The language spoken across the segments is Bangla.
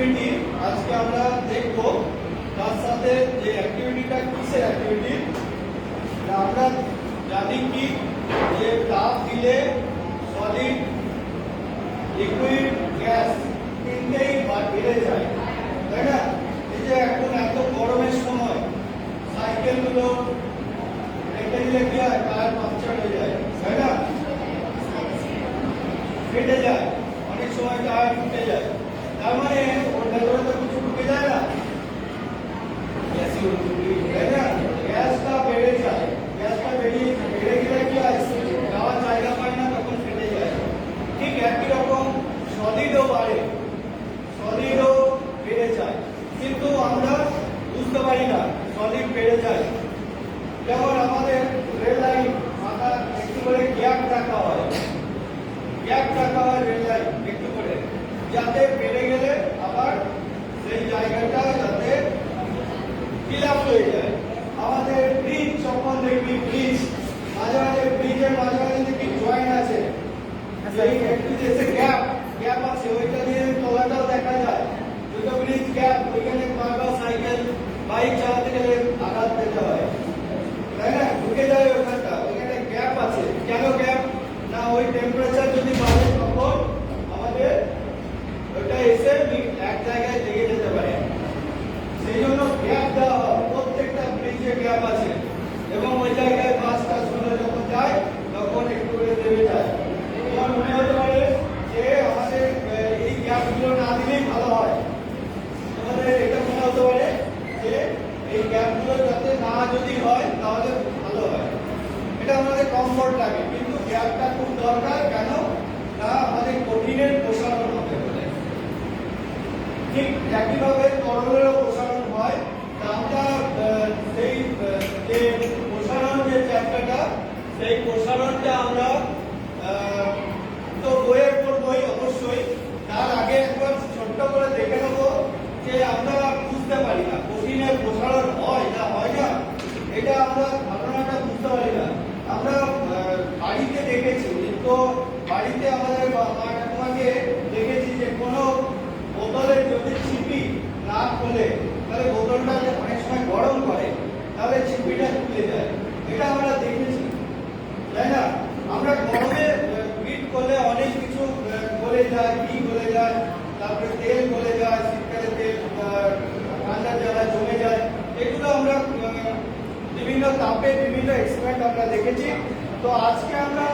অ্যাক্টিভিটি আজকে আমরা দেখব। তার সাথে যে অ্যাক্টিভিটিটা কিসের অ্যাক্টিভিটি, আমরা জানি কি যে তাপ দিলে সলিড, লিকুইড, গ্যাস তিনটেই বেড়ে যায়, তাই না? এই যে এখন এত গরমের সময় সাইকেলগুলো রেখে দিলে কি হয়, টায়ার পাংচার হয়ে যায়, তাই না? ফেটে যায়, অনেক সময় টায়ার ফুটে যায়। তার মানে ওর ভেতরে তো কিছু ঢুকে যায় না, তাই না? গ্যাসটা বেড়ে যায়, গ্যাসটা বেড়ে গেলে কি হয়, যাওয়ার জায়গা পায় না, তখন ফেটে যায়। ঠিক একই রকম সলিডও বাড়ে, সলিডও বেড়ে যায়, কিন্তু আমরা বুঝতে পারি না সলিড বেড়ে যায়। যেমন আমাদের রেল লাইন মাথা একটু করে গ্যাপ রাখা হয়, গ্যাপ রাখা হয় রেল লাইন একটু করে, যাতে বেড়ে গেলে আবার সেই জায়গাটা যাতে ফিল আপ হয়ে যায়। আমাদের ব্রিজ যখন দেখবি, ব্রিজ মাঝে মাঝে, ব্রিজের মাঝে মাঝে দেখবি জয়েন্ট আছে, এই একটু যে গ্যাপ গ্যাপ আছে, ওইটা দিয়ে তলাটাও দেখা যায়। দুটো ব্রিজ গ্যাপ, ওইখানে বারবার সাইকেল বাইক চালাতে গেলে আঘাত পেতে হয়, তাই না? ঢুকে যায় ওখানটা, ওইখানে গ্যাপ আছে। কেন গ্যাপ? না, ওই টেম্পারেচার যদি বাড়ে তখন আমাদের ওইটা এসে এক জায়গায় লেগে যেতে পারে, সেই জন্য গ্যাপ দেওয়া হয়। প্রত্যেকটা ব্রিজে গ্যাপ আছে, এবং ওই জায়গায় বাস টাসগুলো যখন যায় তখন একটু করে দেবে যায়। তোমার মনে হতে পারে যে আমাদের এই গ্যাপগুলো না দিলেই ভালো হয়, আমাদের এটা মনে হতে পারে যে এই গ্যাপগুলো যাতে না যদি হয় তাহলে ভালো হয়, এটা আমাদের কমফোর্ট লাগে। কিন্তু গ্যাপটা খুব দরকার, কেন না আমাদের কঠিনের প্রসারণ হবে বলে। ঠিক একইভাবে তরলেরও প্রসারণ হয়। আমরা সেই যে প্রসারণ, যে চ্যাপ্টারটা, সেই প্রসারণটা আমরা তো বইয়ে পড়বই অবশ্যই। তার আগে একবার ছোট্ট করে দেখে নেবো যে আমরা বুঝতে পারি না কঠিনের প্রসারণ হয় না হয় না, এটা আমরা ধারণাটা বুঝতে পারি না। আমরা বাড়িতে দেখেছি, তো বাড়িতে আমাদের মা ঠাকুমাকে দেখেছি যে কোনো বোতলের যদি ছিপি না খোলে তাহলে বোতলটা অনেক সময় গরম করে, তাহলে ছিপিটা খুলে যায়, এটা আমরা দেখেছি, তাই না? আমরা গরমে হিট করলে অনেক কিছু গলে যায়, ঘি গলে যায়, তারপরে তেল গলে যায়, শীতকালে তেল ঠান্ডার জায়গায় জমে যায়। এগুলো আমরা বিভিন্ন তাপে বিভিন্ন এক্সপেরিমেন্ট আমরা দেখেছি। তো আজকে আমরা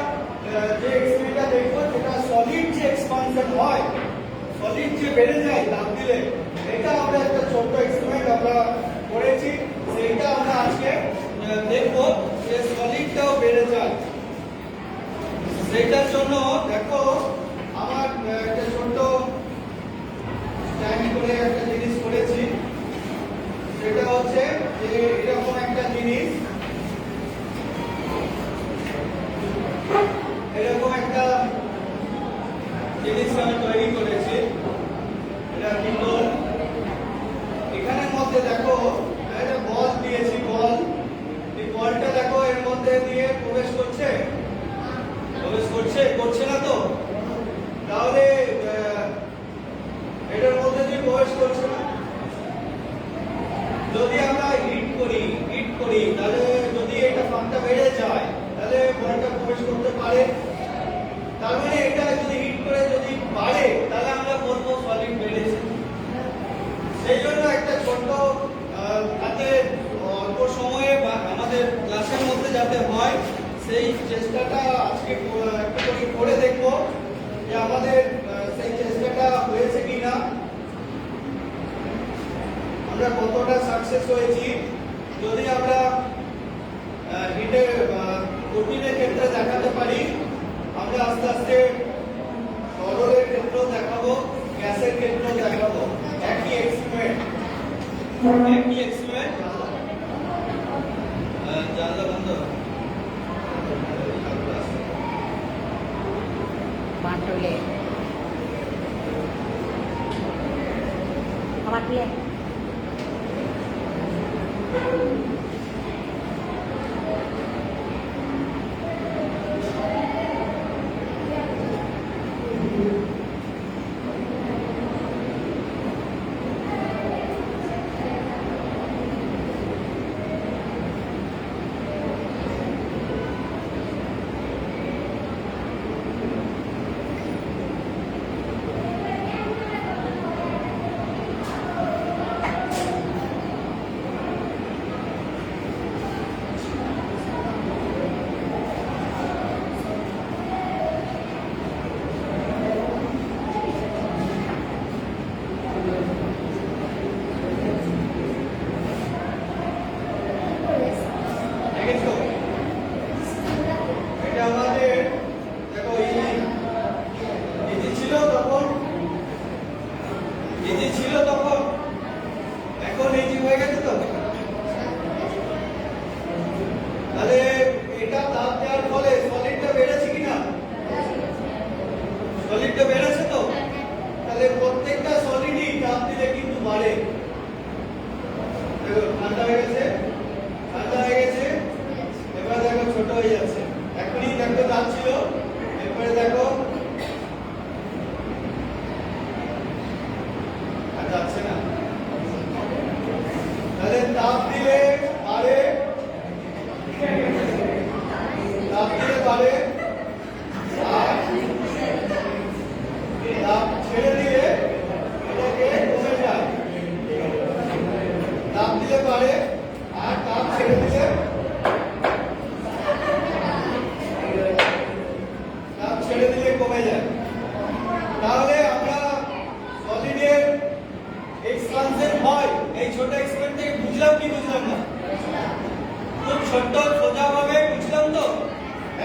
যে এক্সপেরিমেন্টটা দেখবো, যেটা সলিড যে এক্সপানশন হয়, সলিড যে বেড়ে যায় তাপ দিলে, এটা আমরা একটা ছোট্ট এক্সপেরিমেন্ট আমরা করেছি, সেইটা আমরা আজকে দেখবো যে সলিডটাও বেড়ে যায়। সেইটার জন্য দেখো আমার একটা ছোট্ট স্ট্যান্ড করে একটা জিনিস করেছি, সেটা হচ্ছে যে এরকম একটা জিনিস, এরকম একটা জিনিস আমি তৈরি করেছি। এটা কিন্তু এখানের মধ্যে দেখো একটা বল দিয়েছি, বল, এই বলটা দেখো এর মধ্যে দিয়ে প্রবেশ করছে, প্রবেশ করছে, করছে না তো? তাহলে এটার মধ্যে দিয়ে প্রবেশ করছে না। যদি আমরা হিট করি তাহলে যদি এটা ফাঁকটা বেড়ে যায় তাহলে বলটা প্রবেশ করতে পারে। তার মানে এটা যদি হিট করে যদি বাড়ে তাহলে আমরা বলবো সলিড বেড়েছে। সেই জন্য একটা ছোট্ট যাতে অল্প সময়ে আমাদের ক্লাসের মধ্যে যাতে হয়, সেই চেষ্টাটা আজকে একটু করে দেখবো যে আমাদের সেই চেষ্টাটা হয়েছে কিনা, আমরা কতটা সাকসেস হয়েছি। যদি আমরা হিটে কঠিনের ক্ষেত্রে দেখাতে পারি, আমরা আস্তে আস্তে তরলের ক্ষেত্রেও দেখাবো, গ্যাসের ক্ষেত্রেও দেখাবো। একই এক্সপেরিমেন্ট, একই এক্সপেরিমেন্ট। জানলা বন্ধ, বাটলে বাটলে যাচ্ছে। এখনই দেখো যাচ্ছিল, এরপরে দেখো আর যাচ্ছে না। তাহলে তাপ দিলে বাড়ে, তাপ দিলে বাড়ে, আর তাপ ছেড়ে দিলে এটাকে কমে যায়। তাপ দিলে বাড়ে আর তাপ ছেড়ে দিলে কমে যায়। তাহলে আমরা সলিডের এক্সপানশন হয় এই ছোট এক্সপেরিমেন্ট থেকে বুঝলাম কি বুঝলাম না? খুব ছোট্ট সোজা ভাবে বুঝলাম তো।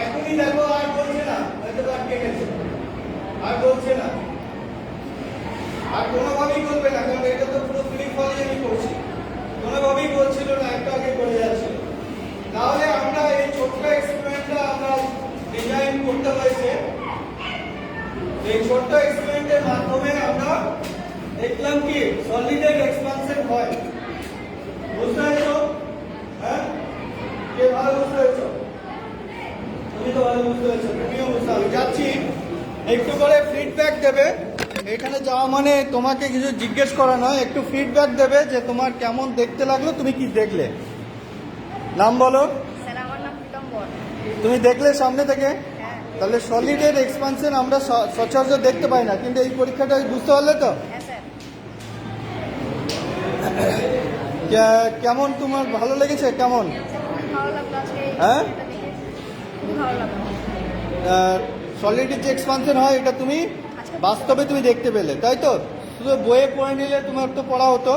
এখনই দেখো আর বলছে না, হয়তো আটকে গেছে, আর বলছে না, আর কোনোভাবেই বলবে না, কারণ এটা তো পুরো ফ্রি ফলই আমি করছি, কোনোভাবেই বলছিল না, একটু আগে করে যাচ্ছিল। তাহলে আমরা এই ছোট্ট এক্সপেরিমেন্টটা আমরা ডিজাইন করতে হয়েছে। এই ছোট্ট এক্সপেরিমেন্টের মাধ্যমে আমরা দেখলাম কি সলিডের এক্সপানশন হয়। বুঝতে পেরেছো? হ্যাঁ, কে ভালো বুঝতে পেরেছো? তুমি তো ভালো বুঝতে পেরেছো, তুমিও বুঝতে পারবে। যাচ্ছি, একটু করে ফিডব্যাক দেবে। এখানে যাওয়া মানে তোমাকে কিছু জিজ্ঞেস করা নয়, একটু ফিডব্যাক দেবে যে তোমার কেমন দেখতে লাগলো, তুমি কি দেখলে। নাম বলো। স্যার আমার নাম প্রীতম বর। তুমি দেখলে সামনে থেকে? হ্যাঁ। তাহলে সলিডের এক্সপানশন আমরা সচরাচর দেখতে পাই না, কিন্তু এই পরীক্ষাটা বুঝতে পারলে তো? হ্যাঁ স্যার। কেমন তোমার ভালো লেগেছে? কেমন খুব ভালো লাগলো আজকে এই হ্যাঁ? এটা দেখে, খুব ভালো লাগলো। সলিডের যে এক্সপানশন হয় এটা তুমি বাস্তবে তুমি দেখতে পেলে, তাই তো? শুধু বইয়ে পড়ে নিলে তোমার তো পড়া হতো,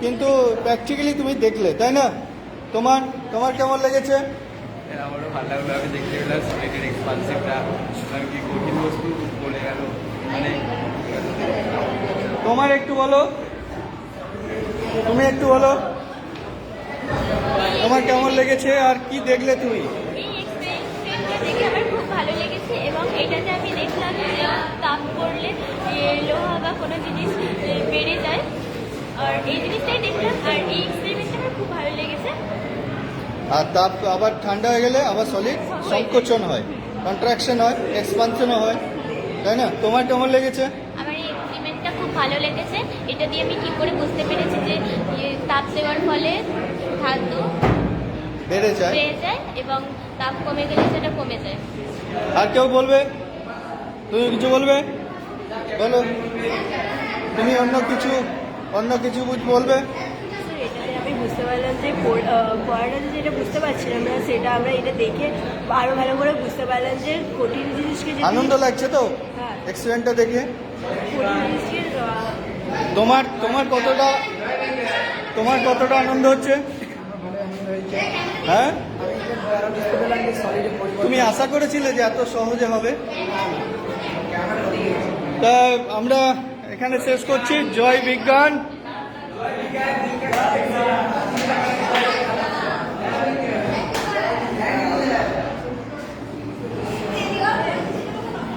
কিন্তু প্র্যাকটিক্যালি তুমি দেখলে, তাই না? তোমার তোমার কেমন লেগেছে? আমারও ভালো লাগলো, আমি দেখতে পেলাম সলিডের এক্সপানশনটা, কারণ কি কঠিন বস্তু বলে গেল মানে। তোমার একটু বলো, তুমি একটু বলো তোমার কেমন লেগেছে আর কি দেখলে তুমি? এই এক্সপেরিমেন্টটা দেখে আমার খুব ভালো লেগেছে এবং এটাতে আমি দেখলাম যে তাপ করলে লোহা বা কোনো জিনিস বেড়ে যায়, আর এই জিনিসটাই দেখলাম। আর এই এক্সপেরিমেন্টটা আমার খুব ভালো লেগেছে। আর তাপ আবার ঠান্ডা হয়ে গেলে আবার সলিড সংকোচন হয়, কন্ট্রাকশন হয়, এক্সপানশনও হয়, তাই না? তোমার কেমন লেগেছে? আমার এই এক্সপেরিমেন্টটা খুব ভালো লেগেছে। এটা দিয়ে আমি ঠিক করে বুঝতে পেরেছি যে তাপ দেওয়ার ফলে খাদ্য বেড়ে যায় বেড়ে যায় এবং তাপ কমে গেলে সেটা কমে যায়। আর কেউ বলবে? তুমি কিছু বলবে? বলো, তুমি অন্য কিছু বলবে? স্যার এটাতে আমি বুঝতে পারলাম যে পড়াটা যেটা বুঝতে পারছিলাম না সেটা আমরা এটা দেখে আরও ভালো করে বুঝতে পারলাম যে কঠিন জিনিসকে যদি আনন্দ লাগছে তো হ্যাঁ এক্সিডেন্টটা দেখে? কঠিন জিনিসকে তোমার কতটা আনন্দ হচ্ছে? হ্যাঁ, তুমি আশা করেছিলে যে এত সহজে হবে? তা আমরা এখানে শেষ করছি। জয় বিজ্ঞান।